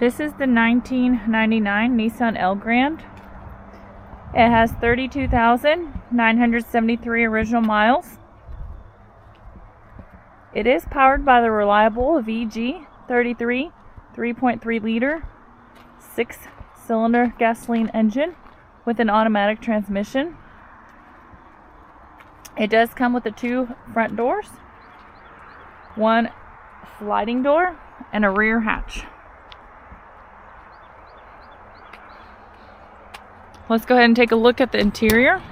This is the 1999 Nissan Elgrand. It has 32,973 original miles. It is powered by the reliable VG33 3.3 liter 6-cylinder gasoline engine with an automatic transmission. It does come with the 2 front doors, 1 sliding door, and a rear hatch. Let's go ahead and take a look at the interior.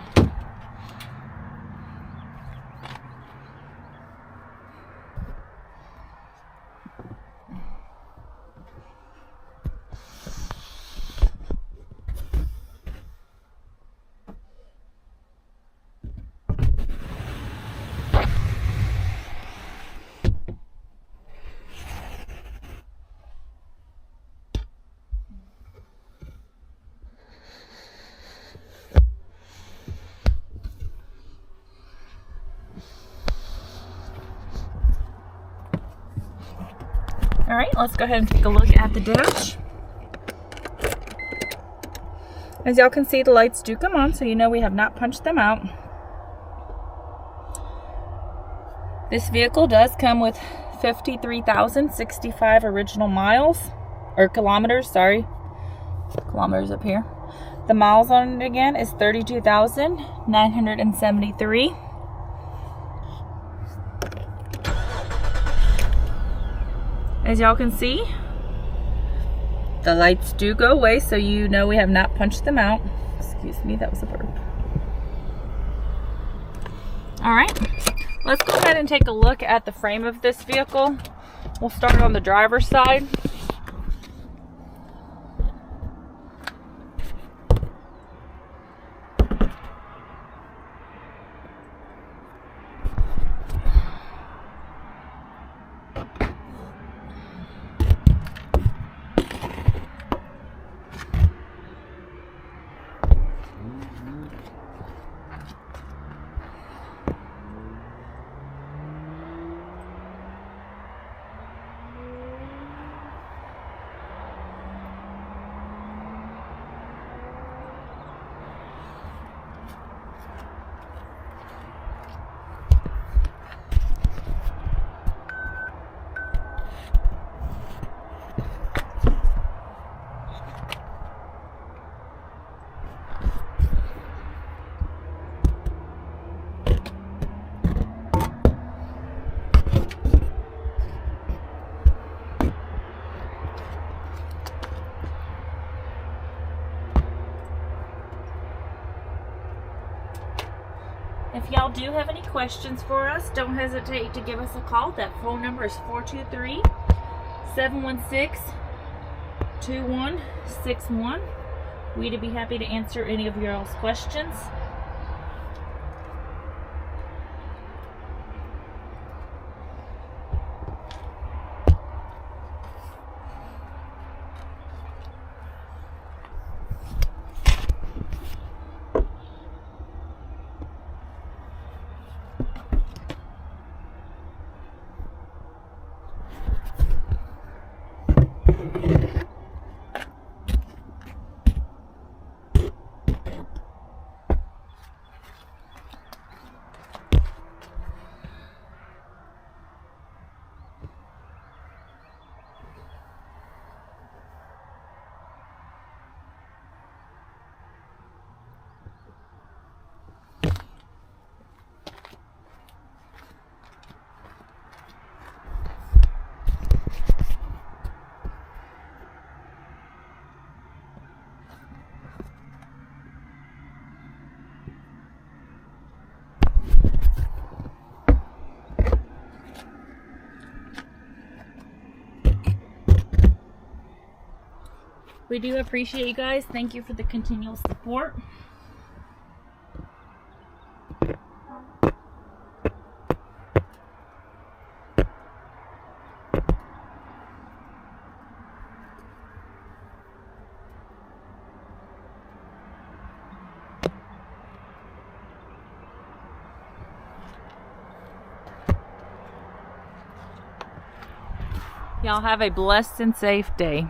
Alright, let's go ahead and take a look at the dash. As y'all can see, the lights do come on, so you know we have not punched them out. This vehicle does come with 53,065 original miles, or kilometers, sorry. Kilometers up here. The miles on it again is 32,973. As y'all can see, the lights do go away, so you know we have not punched them out. Excuse me, that was a burp. Alright, let's go ahead and take a look at the frame of this vehicle. We'll start on the driver's side. If y'all do have any questions for us, don't hesitate to give us a call. That phone number is 423-716-2161. We'd be happy to answer any of y'all's questions. We do appreciate you guys. Thank you for the continual support. Y'all have a blessed and safe day.